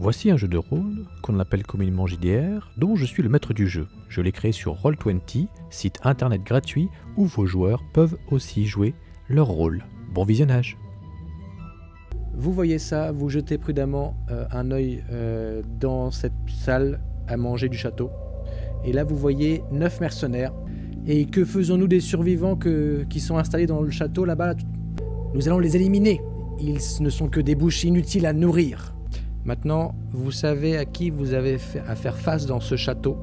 Voici un jeu de rôle qu'on appelle communément JDR, dont je suis le maître du jeu. Je l'ai créé sur Roll20, site internet gratuit où vos joueurs peuvent aussi jouer leur rôle. Bon visionnage. Vous voyez ça, vous jetez prudemment un œil dans cette salle à manger du château. Et là vous voyez 9 mercenaires. Et que faisons-nous des survivants qui sont installés dans le château là-bas? Nous allons les éliminer. Ils ne sont que des bouches inutiles à nourrir. Maintenant, vous savez à qui vous avez à faire face dans ce château.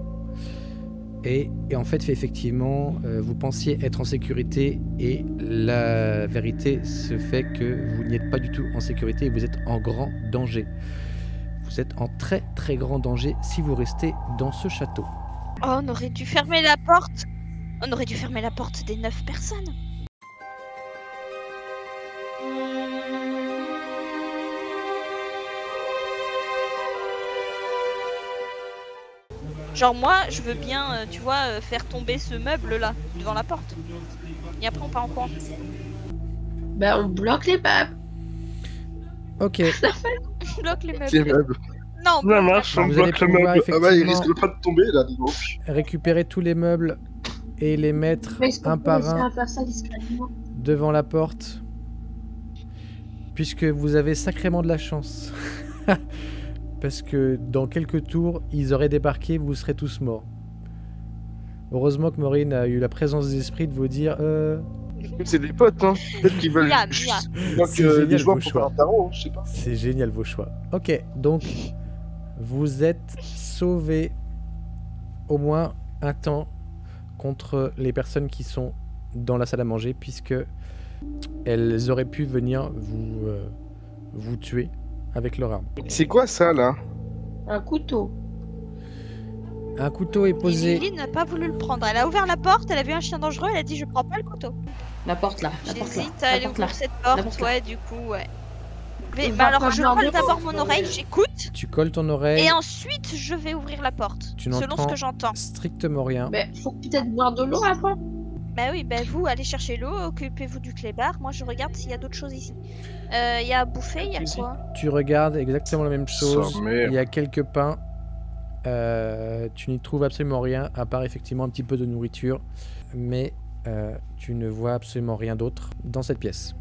Et en fait, effectivement, vous pensiez être en sécurité et la vérité se fait que vous n'y êtes pas du tout en sécurité et vous êtes en grand danger. Vous êtes en très très grand danger si vous restez dans ce château. Oh, on aurait dû fermer la porte. On aurait dû fermer la porte des 9 personnes. Genre moi, je veux bien, tu vois, faire tomber ce meuble là, devant la porte. Et après on part en courant. Bah on bloque les meubles. Ok. On bloque les meubles. Les meubles. Non, Ça marche, on Vous allez bloque le pouvoir meuble. Ah bah il effectivement risque pas de tomber là, dis donc. récupérer tous les meubles et les mettre Mais est-ce qu'on un peut par réussir un à faire ça discrètement? devant la porte. Puisque vous avez sacrément de la chance. Parce que dans quelques tours, ils auraient débarqué, vous serez tous morts. Heureusement que Maureen a eu la présence d'esprit de vous dire C'est des potes, hein. Peut-être qu'ils veulent Mia, juste C'est génial, des joueurs vos pour choix. faire un tarot, je sais pas. c'est génial vos choix. Ok, donc vous êtes sauvés au moins un temps contre les personnes qui sont dans la salle à manger, puisque elles auraient pu venir vous tuer avec leur arme. C'est quoi ça là? Un couteau. Un couteau est Et posé. Lily n'a pas voulu le prendre. Elle a ouvert la porte, elle a vu un chien dangereux, elle a dit je prends pas le couteau. La porte là. La porte là. J'hésite à La aller porte là. ouvrir cette La porte, porte là. ouais, du coup, ouais. Mais Il bah va alors pas je venir colle dedans. d'abord mon oreille, j'écoute, Tu colles ton oreille. et ensuite je vais ouvrir la porte, Tu selon ce n'entends que j'entends. strictement rien. Mais faut peut-être boire de l'eau avant. Bah oui, bah vous allez chercher l'eau, occupez-vous du clébard, moi je regarde s'il y a d'autres choses ici. Il y a à bouffer, il y a quoi? Tu regardes exactement la même chose. Ça, merde. Il y a quelques pains. Tu n'y trouves absolument rien, à part effectivement un petit peu de nourriture. Mais tu ne vois absolument rien d'autre dans cette pièce.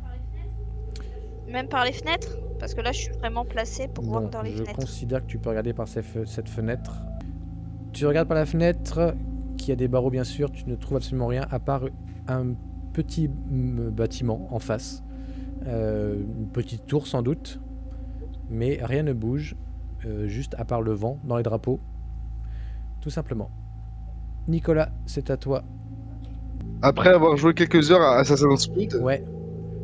Même par les fenêtres? Parce que là je suis vraiment placée pour voir Bon, dans les je fenêtres. considère que tu peux regarder par cette fenêtre. Tu regardes par la fenêtre, qui a des barreaux bien sûr. Tu ne trouves absolument rien, à part un petit bâtiment en face. Une petite tour sans doute. Mais rien ne bouge. Juste à part le vent dans les drapeaux. Tout simplement. Nicolas, c'est à toi. Après avoir joué quelques heures à Assassin's Creed, Ouais.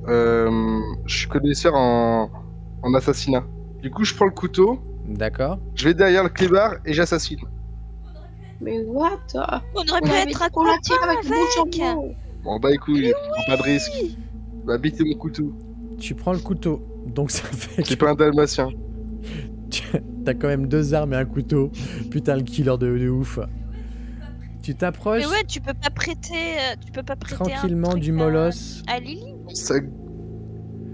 je suis connaisseur en assassinat. Du coup, je prends le couteau, D'accord. je vais derrière le clébard et j'assassine. Mais what? On aurait On pu avait être dit à qu'on la tire copains avec le bon avec. jambon. Bon bah écoute, je prends pas de risque. Bah bitez mon couteau. Tu prends le couteau. Donc ça fait C'est que pas un dalmatien. t'as quand même 2 armes et un couteau. Putain, le killer de ouf. Tu t'approches Mais ouais, tu peux pas prêter tranquillement un truc du molosse. à Lily.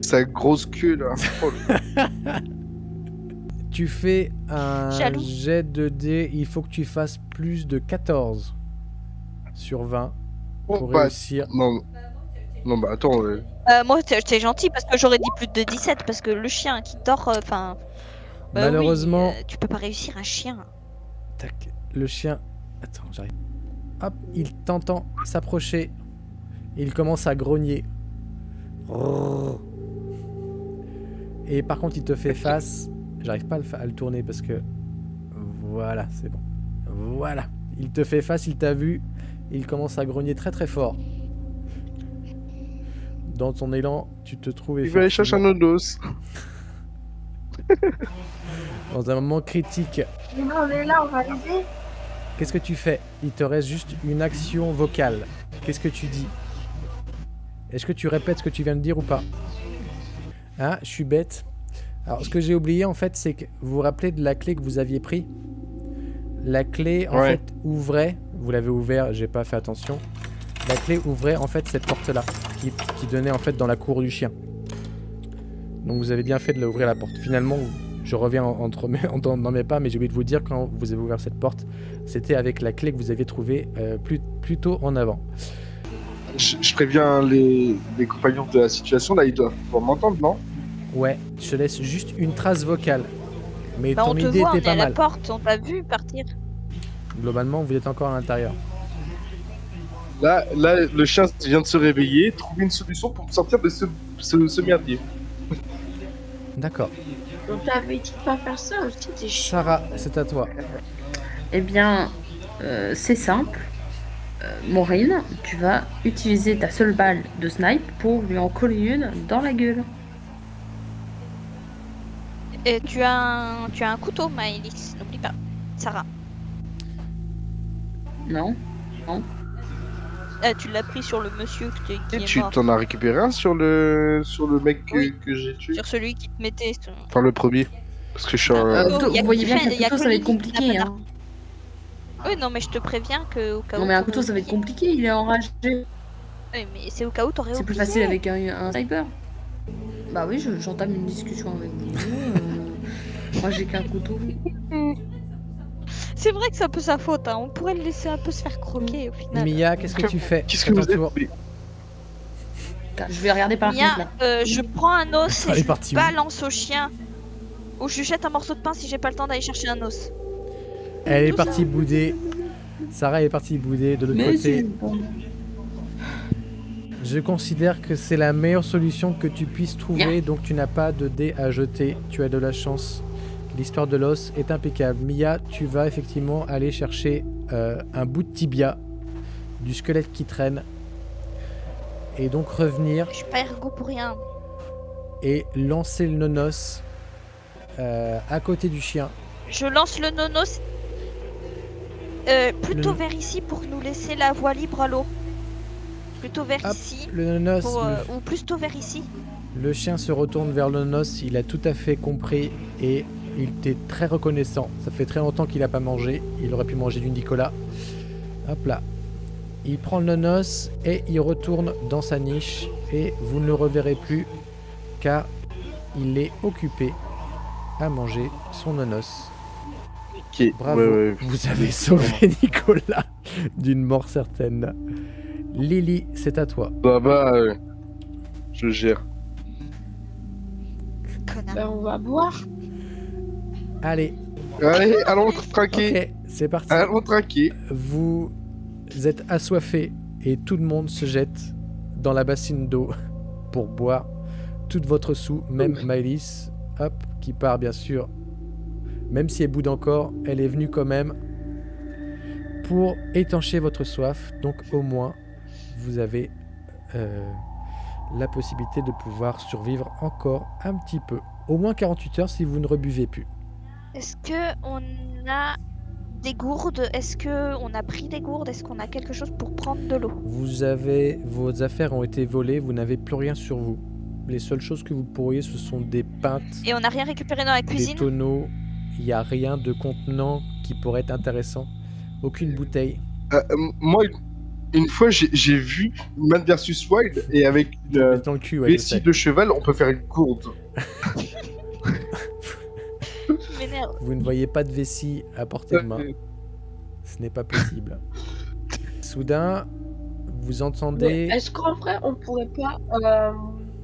Sa grosse queue là. Oh, Tu fais un Jaloux. jet de dés. Il faut que tu fasses plus de 14 sur 20 pour bah, réussir. non. Non bah attends, Moi t'es gentil parce que j'aurais dit plus de 17 parce que le chien qui dort, enfin. Malheureusement- tu peux pas réussir un chien. Tac. Le chien. Attends, j'arrive. Hop, il t'entend s'approcher. Il commence à grogner. Et par contre, il te fait face. J'arrive pas à le tourner parce que. Voilà, c'est bon. Voilà. Il te fait face, il t'a vu. Il commence à grogner très très fort. Dans ton élan, tu te trouves il va aller chercher un effectivement odos. dans un moment critique. Mais non, on est là, on va l'aider. Qu'est-ce que tu fais? Il te reste juste une action vocale. Qu'est-ce que tu dis? Est-ce que tu répètes ce que tu viens de dire ou pas? Ah, je suis bête. Alors, ce que j'ai oublié, en fait, c'est que vous vous rappelez de la clé que vous aviez pris? La clé, en Ouais. fait, ouvrait... Vous l'avez ouvert, j'ai pas fait attention. La clé ouvrait, en fait, cette porte-là, qui donnait, en fait, dans la cour du chien. Donc, vous avez bien fait de l'ouvrir la porte. Finalement, Je reviens dans mes pas, mais j'ai oublié de vous dire quand vous avez ouvert cette porte, c'était avec la clé que vous aviez trouvée plutôt en avant. Je préviens les compagnons de la situation, là, ils doivent pouvoir m'entendre, non? Ouais, je te laisse juste une trace vocale. Mais Bah, ton on te idée voit, on était est à pas la mal. porte, on t'a vu partir. Globalement, vous êtes encore à l'intérieur. Là, le chien vient de se réveiller, trouver une solution pour sortir de ce merdier. D'accord. On t'avait dit de pas faire ça aussi, t'es chiant. Sarah, c'est à toi. Eh bien, c'est simple. Maureen, tu vas utiliser ta seule balle de snipe pour lui en coller une dans la gueule. Et tu as un couteau, Maëlys, n'oublie pas. Sarah. Non? Tu l'as pris sur le monsieur qui Et est tu mort. t'en as récupéré un sur le mec Oui. que j'ai tué? Sur celui qui te mettait. Enfin, le premier. Parce que je suis un... Oh, Vous y a voyez que bien Fred, qu'un y a couteau, que ça va lui être qui n'a compliqué. pas Hein. Oui, non, mais je te préviens que au cas où. Non, mais un t'aurais couteau, ça va être oublié. compliqué, il est enragé. Oui, mais c'est au cas où t'aurais C'est plus oublié. facile avec un sniper. Bah oui, j'entame une discussion avec vous. Moi, j'ai qu'un couteau. C'est vrai que c'est un peu sa faute, hein. On pourrait le laisser un peu se faire croquer au final. Mia, qu'est-ce que tu fais? Qu'est-ce C'est que ton vous êtes? tour. Je vais regarder par la Mia, fenêtre là. je prends un os Elle et est je partie où? balance au chien. Ou je lui jette un morceau de pain si j'ai pas le temps d'aller chercher un os. Elle est Tout ça. partie bouder. Sarah est partie bouder. De l'autre Mais côté, c'est bon. je considère que c'est la meilleure solution que tu puisses trouver, donc tu n'as pas de dés à jeter. Tu as de la chance. L'histoire de l'os est impeccable. Mia, tu vas effectivement aller chercher un bout de tibia du squelette qui traîne. Et donc revenir Je suis pas ergo pour rien. et lancer le nonos à côté du chien. Je lance le nonos plutôt Le- vers ici pour nous laisser la voie libre à l'eau. Plutôt vers Hop, ici. Le nonos, Pour, ou plutôt vers ici. le chien se retourne vers le nonos, il a tout à fait compris et il était très reconnaissant. Ça fait très longtemps qu'il n'a pas mangé, il aurait pu manger du Nicolas. Hop là. Il prend le nonos et il retourne dans sa niche et vous ne le reverrez plus car il est occupé à manger son nonos. Ok, Bravo, ouais. vous avez sauvé Nicolas d'une mort certaine. Lily, c'est à toi. Bah, je gère. Connard. Ben, on va boire. Allez, Allez, allons traquer. ok, c'est parti. Allons traquer. Vous êtes assoiffés et tout le monde se jette dans la bassine d'eau pour boire toute votre soue, même Maëlys, hop, qui part bien sûr. Même si elle boude encore, elle est venue quand même pour étancher votre soif. Donc au moins, vous avez la possibilité de pouvoir survivre encore un petit peu. Au moins 48 heures si vous ne rebuvez plus. Est-ce que on a des gourdes? Est-ce que on a pris des gourdes? Est-ce qu'on a quelque chose pour prendre de l'eau? Vos affaires ont été volées, vous n'avez plus rien sur vous. Les seules choses que vous pourriez, ce sont des pintes, Et on n'a rien récupéré dans la des cuisine? tonneaux. Il n'y a rien de contenant qui pourrait être intéressant. Aucune bouteille. Moi, une fois, j'ai vu Man vs Wild et avec une Dans le cul, ouais, je vessie sais. de cheval, on peut faire une gourde. Tu m'énerves. Vous ne voyez pas de vessie à portée de main. Ce n'est pas possible. Soudain, vous entendez... Est-ce qu'en vrai, on pourrait pas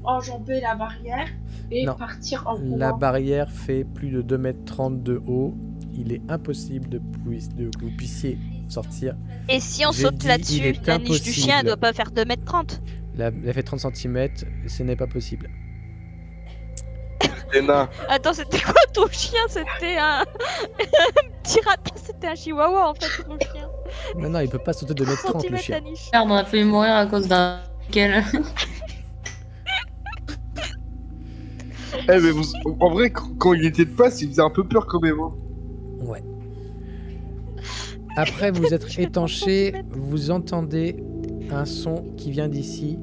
enjamber la barrière et Non. partir en courant? La barrière fait plus de 2,30 m de haut. Il est impossible de que vous puissiez sortir. Et si on J'ai saute dit, il là-dessus, est la niche du chien impossible. elle doit pas faire 2,30 m. Elle fait 30 cm, ce n'est pas possible. Lena, Attends, c'était quoi ton chien? C'était un petit raton, c'était un chihuahua en fait, ton chien. Non, non, il peut pas sauter de 2,30 m le 30 chien. la niche. Merde, on a failli mourir à cause d'un nickel. mais en vrai, quand il était de passe, il faisait un peu peur quand même. Hein. Ouais. Après vous êtes étanché, vous entendez un son qui vient d'ici,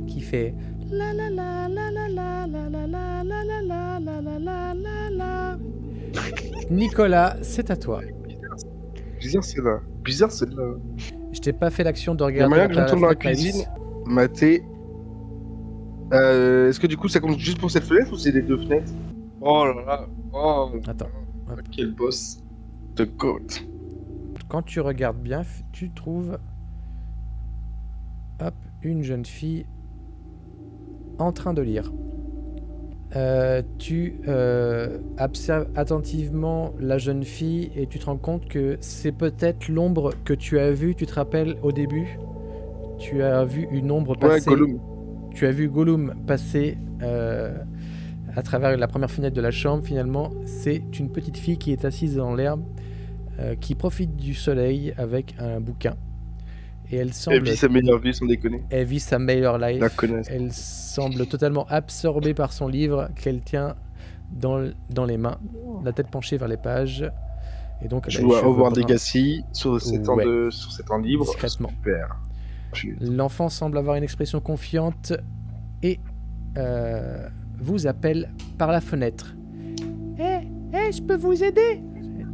qui fait la la la la la la la la la la la la la la la la. Nicolas, c'est à toi. Bizarre celle-là. Bizarre celle-là. Je t'ai pas fait l'action de Il y a regarder moyen qu'on la tourne dans la fenêtre, Alice. cuisine, mater. Est-ce que du coup ça compte juste pour cette fenêtre ou c'est les deux fenêtres? Oh là là. Oh, Attends. Hop. quel boss de goat. Quand tu regardes bien, tu trouves hop, une jeune fille en train de lire. Tu observes attentivement la jeune fille et tu te rends compte que c'est peut-être l'ombre que tu as vue. Tu te rappelles au début, tu as vu une ombre passer. Ouais, Gollum. Tu as vu Gollum passer à travers la première fenêtre de la chambre. Finalement, c'est une petite fille qui est assise dans l'herbe, qui profite du soleil avec un bouquin. Et elle semble... Elle vit sa meilleure vie, sans déconner. Elle vit sa meilleure life. La connaisse. Elle semble totalement absorbée par son livre qu'elle tient dans les mains, la tête penchée vers les pages. Et donc, elle a Je les vois cheveux Hogwarts bruns Legacy sur cet Ouais. livre. discrètement. Super. L'enfant semble avoir une expression confiante et vous appelle par la fenêtre. Je peux vous aider ?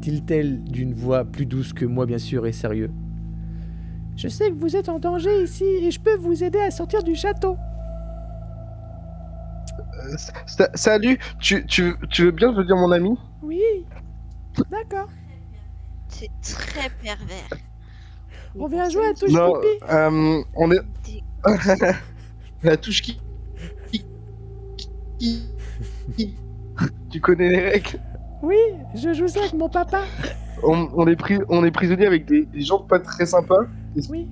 Dit-elle d'une voix plus douce que moi, bien sûr, et sérieux. Je sais que vous êtes en danger ici et je peux vous aider à sortir du château. Salut, tu veux bien devenir mon ami? Oui, d'accord. C'est très pervers. On vient jouer à touche Non, pipi. on est... Des- La touche qui... Tu connais les règles? Oui, je joue ça avec mon papa. On est prisonnier avec des gens pas très sympas. Oui,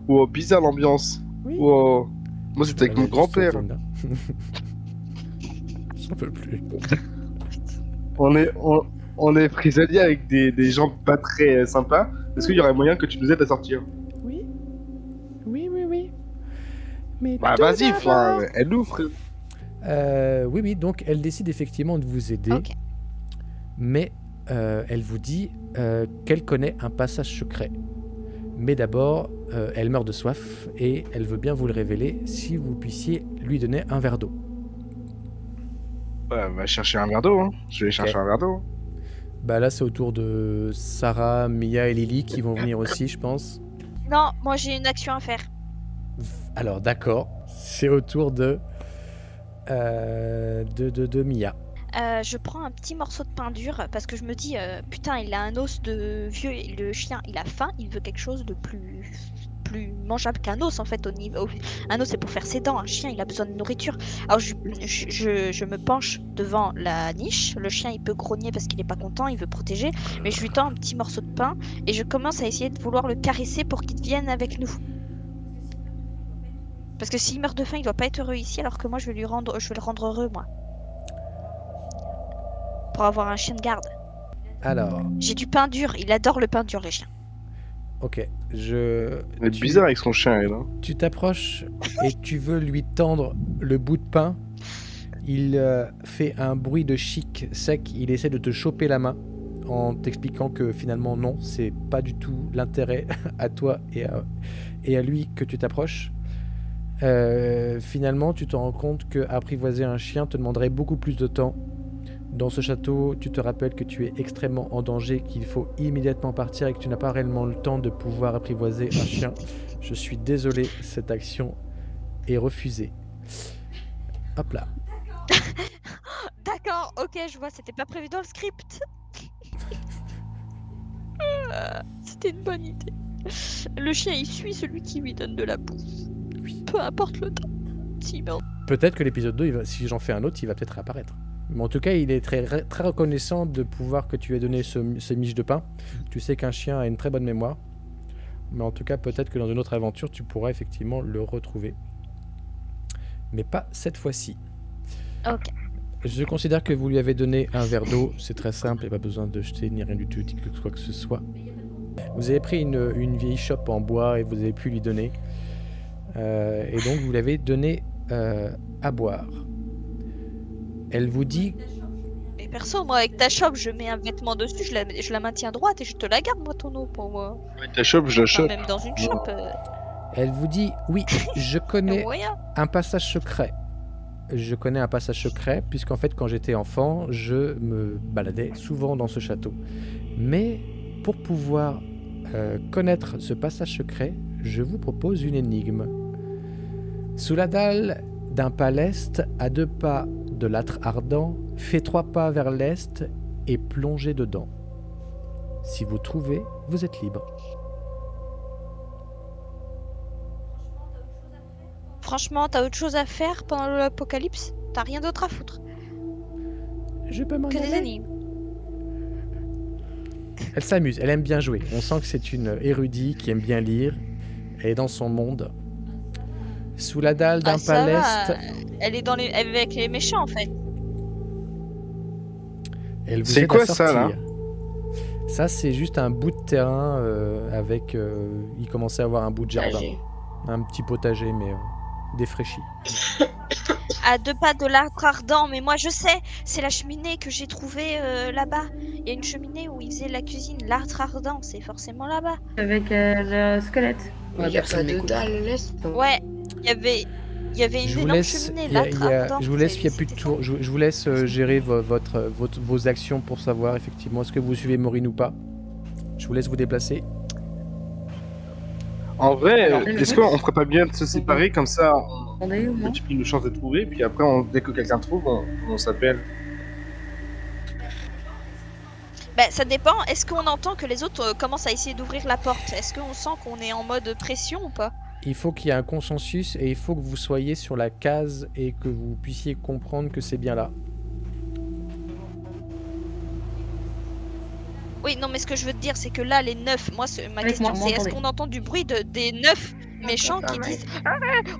Oh, bizarre l'ambiance. oui. Oh. Moi, c'était avec mon grand-père. J'en peux plus. On est prisonnier avec des gens pas très sympas. Est-ce qu'il y aurait moyen que tu nous aides à sortir? Oui. Oui, oui, oui. Mais Bah, tout vas-y, d'abord- elle ouvre. Oui, oui, donc elle décide effectivement de vous aider, Ok. mais elle vous dit qu'elle connaît un passage secret. Mais d'abord, elle meurt de soif et elle veut bien vous le révéler si vous puissiez lui donner un verre d'eau. Ouais, va chercher un verre d'eau. Hein. Je vais chercher un verre d'eau. Bah là, c'est au tour de Sarah, Mia et Lily qui vont venir aussi, je pense. Non, moi j'ai une action à faire. Alors, d'accord, c'est au tour de Mia. Je prends un petit morceau de pain dur parce que je me dis, putain, il a un os de vieux et le chien, il a faim, il veut quelque chose de plus mangeable qu'un os en fait. Un os c'est pour faire ses dents, un chien il a besoin de nourriture. Alors je me penche devant la niche, le chien il peut grogner parce qu'il est pas content, il veut protéger, mais je lui tends un petit morceau de pain et je commence à essayer de vouloir le caresser pour qu'il vienne avec nous. Parce que s'il meurt de faim, il doit pas être heureux ici, alors que moi je vais le rendre heureux moi. Pour avoir un chien de garde. Alors, J'ai du pain dur, il adore le pain dur les chiens. ok, Elle est bizarre avec son chien, elle. Hein. tu t'approches et tu veux lui tendre le bout de pain. Il fait un bruit de chic sec, il essaie de te choper la main en t'expliquant que finalement non, c'est pas du tout l'intérêt à toi et à lui que tu t'approches. Finalement, tu te rends compte que apprivoiser un chien te demanderait beaucoup plus de temps. Dans ce château, tu te rappelles que tu es extrêmement en danger, qu'il faut immédiatement partir et que tu n'as pas réellement le temps de pouvoir apprivoiser un chien. Je suis désolé, cette action est refusée. Hop là. D'accord, ok, je vois, c'était pas prévu dans le script. C'était une bonne idée. Le chien il suit celui qui lui donne de la bouffe. Peu importe le temps. S'il meurt. Peut-être que l'épisode 2, si j'en fais un autre, il va peut-être réapparaître. Mais en tout cas, il est très reconnaissant de pouvoir que tu aies donné ce miche de pain. Tu sais qu'un chien a une très bonne mémoire. Mais en tout cas, peut-être que dans une autre aventure, tu pourras effectivement le retrouver. Mais pas cette fois-ci. Ok. Je considère que vous lui avez donné un verre d'eau. C'est très simple, il n'y a pas besoin de jeter ni rien du tout, ni quoi que ce soit. Vous avez pris une vieille chope en bois et vous avez pu lui donner. Et donc, vous l'avez donné à boire. Elle vous dit... Mais perso, moi avec ta chope, je mets un vêtement dessus, je la maintiens droite et je te la garde moi ton eau pour moi. Avec ta chope, je la Enfin, chope. même dans une chope. Elle vous dit, oui, je connais Moyen. un passage secret. Je connais un passage secret, puisqu'en fait, quand j'étais enfant, je me baladais souvent dans ce château. Mais pour pouvoir connaître ce passage secret, je vous propose une énigme. Sous la dalle d'un paleste, à 2 pas de l'âtre ardent, fait 3 pas vers l'est et plongez dedans. Si vous trouvez, vous êtes libre. Franchement, t'as autre chose à faire pendant l'apocalypse? T'as rien d'autre à foutre Je peux m'en que des aller. énigmes. Elle s'amuse, elle aime bien jouer. On sent que c'est une érudite qui aime bien lire. Elle est dans son monde. Sous la dalle d'un Ça va, paleste, elle est avec les méchants en fait. elle vous C'est aide quoi à ça, sortir. là Ça, c'est juste un bout de terrain avec... il commençait à avoir un bout de jardin. Un petit potager, mais défraîchi. À 2 pas de l'arbre ardent, mais moi je sais, c'est la cheminée que j'ai trouvée là-bas. Il y a une cheminée où ils faisaient la cuisine, l'arbre ardent, c'est forcément là-bas. Avec le squelette. Il n'y a pas de dalle, laisse. Ouais, il y avait une Je vous énorme laisse, cheminée, il y a- l'arbre ardent. je vous laisse, il y a plus de c'était tour. Je vous laisse gérer vos actions pour savoir effectivement est-ce que vous suivez Maureen ou pas. Je vous laisse vous déplacer. En vrai, Alors, est-ce qu'on ferait pas bien de se séparer comme ça on Attendez, au a moins. une chance de trouver, puis après, dès que quelqu'un trouve, on s'appelle. Bah, ça dépend. Est-ce qu'on entend que les autres commencent à essayer d'ouvrir la porte? Est-ce qu'on sent qu'on est en mode pression ou pas? Il faut qu'il y ait un consensus et il faut que vous soyez sur la case et que vous puissiez comprendre que c'est bien là. Oui, non, mais ce que je veux te dire, c'est que là, les 9, ma Avec question, moi, c'est est-ce m'entendez. qu'on entend du bruit des 9 méchants qui enfermés. disent ah,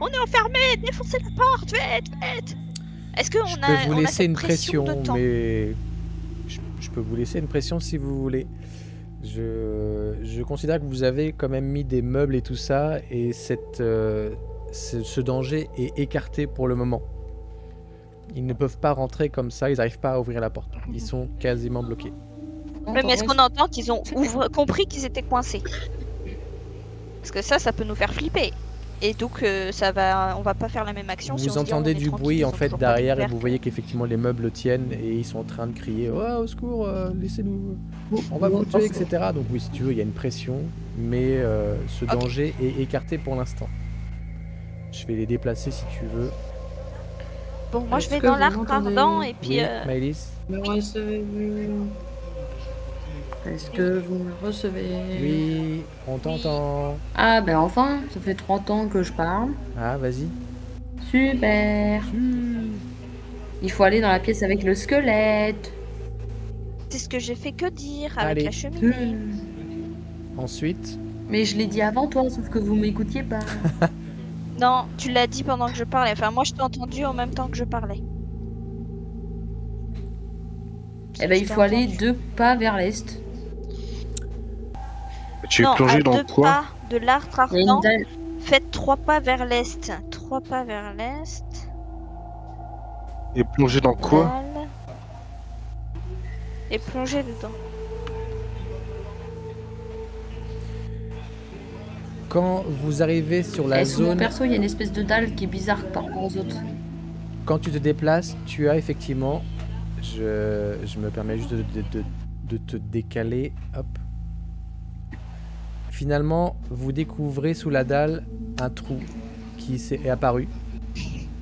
on est enfermés, défoncez la porte, vite. Est-ce qu'on Je a, peux vous on a laisser cette une pression pression, de temps? mais je peux vous laisser une pression si vous voulez. Je considère que vous avez quand même mis des meubles et tout ça, et ce danger est écarté pour le moment. Ils ne peuvent pas rentrer comme ça, ils n'arrivent pas à ouvrir la porte. Ils sont quasiment bloqués. Ouais, mais est-ce qu'on entend qu'ils ont compris qu'ils étaient coincés? Parce que ça peut nous faire flipper. Et donc, on va pas faire la même action si on Vous se dit, on entendez est du tranquille, bruit ils en ont fait toujours pas derrière et ouvert. vous voyez qu'effectivement les meubles tiennent et ils sont en train de crier « Oh, au secours, laissez-nous, on va vous tuer, etc. » Donc oui, si tu veux, il y a une pression, mais ce Ok. danger est écarté pour l'instant. Je vais les déplacer si tu veux. Bon, moi je Est-ce vais que dans vous l'arbre m'entendez? ardent et puis... Oui, Maëlys. Me recevez-vous? Est-ce que vous me recevez? Oui, on t'entend. Ah ben enfin, ça fait 30 ans que je parle. Ah, vas-y. Super. Il faut aller dans la pièce avec le squelette. C'est ce que j'ai fait que dire avec Allez. la cheminée. Ensuite, Mais je l'ai dit avant toi, sauf que vous m'écoutiez pas. Non, tu l'as dit pendant que je parlais. Enfin, moi je t'ai entendu en même temps que je parlais. Eh ben Je il t'ai faut aller entendu. 2 pas vers l'est. Tu es Non, plongé à dans 2 quoi? pas de l'arbre Il y a une ardent, dalle. faites 3 pas vers l'est. 3 pas vers l'est. Et plongé dans quoi? Dalle. Et plongez dedans. quand vous arrivez sur la Et sous mon zone, perso, il y a une espèce de dalle qui est bizarre par rapport aux autres. quand tu te déplaces, tu as effectivement... Je me permets juste de te décaler. Hop. Finalement, vous découvrez sous la dalle un trou qui est apparu.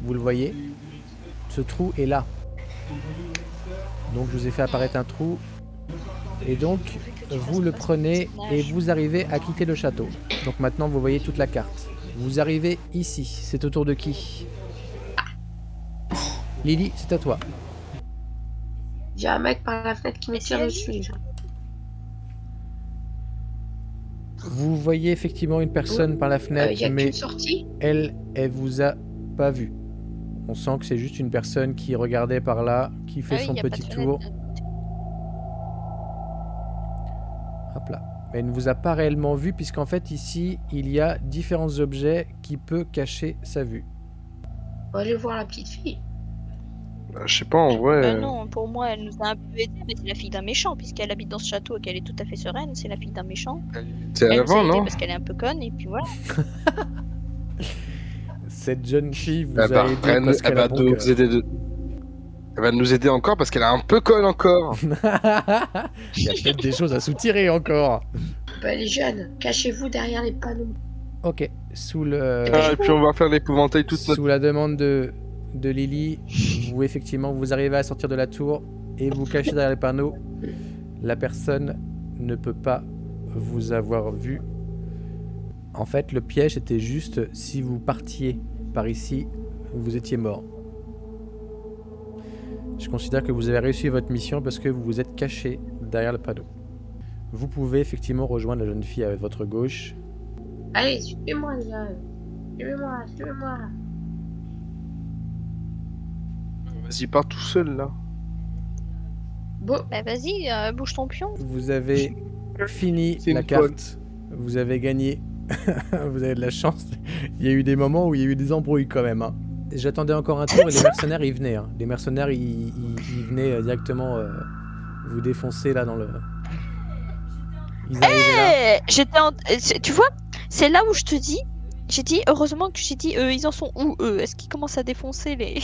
Vous le voyez? Ce trou est là. Donc je vous ai fait apparaître un trou. Et donc, vous le prenez et vous arrivez à quitter le château. Donc maintenant, vous voyez toute la carte. Vous arrivez ici. C'est au tour de qui? Lily, c'est à toi. Il y a un mec par la fenêtre qui me Mais tire c'est dessus. Lily. déjà. Vous voyez effectivement une personne par la Il fenêtre, y a mais qu'une sortie. elle vous a pas vu. On sent que c'est juste une personne qui regardait par là, qui fait Ah oui, son y a pas petit de tour. fenêtre. Hop là. Mais elle ne vous a pas réellement vu, puisqu'en fait ici, il y a différents objets qui peuvent cacher sa vue. On va aller voir la petite fille. Je sais pas, en vrai. Non, pour moi, elle nous a un peu aidé, mais c'est la fille d'un méchant, puisqu'elle habite dans ce château et qu'elle est tout à fait sereine. C'est la fille d'un méchant. C'est à Elle nous a l'avant, aidé non? parce qu'elle est un peu conne, et puis voilà. Cette jeune fille vous Eh a ben, aidé elle parce qu'elle a bon cœur. nous aider Elle va nous aider encore parce qu'elle a un peu conne encore. Il y a peut-être des choses à soutirer encore. Bah, les jeunes, cachez-vous derrière les panneaux. Ok, sous le... Ah, et puis on va faire l'épouvantail toute notre... Sous la demande de de Lily. Vous, effectivement, vous arrivez à sortir de la tour et vous cachez derrière les panneaux. La personne ne peut pas vous avoir vu. En fait, le piège était juste si vous partiez par ici, vous étiez mort. Je considère que vous avez réussi votre mission parce que vous vous êtes caché derrière le panneau. Vous pouvez effectivement rejoindre la jeune fille à votre gauche. Allez, suivez-moi, les gars. Suivez-moi, suivez-moi. Vas-y, pars tout seul là. Bon, Bah vas-y, bouge ton pion. Vous avez fini C'est la une carte. Vous avez gagné. Vous avez de la chance. Il y a eu des moments où il y a eu des embrouilles quand même. Hein. J'attendais encore un tour et les mercenaires ils venaient. Hein. Les mercenaires ils venaient directement vous défoncer là dans le... Ils arrivaient là. J'étais tu vois, c'est là où je te dis, j'ai dit, heureusement que j'ai dit, ils en sont où eux? Est-ce qu'ils commencent à défoncer les...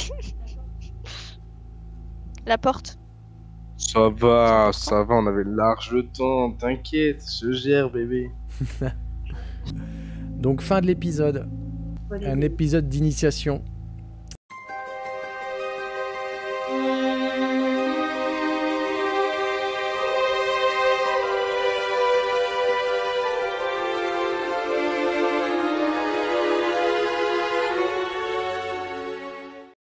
la porte? Ça va, on avait large le temps, t'inquiète, je gère bébé. Donc fin de l'épisode. Un épisode d'initiation.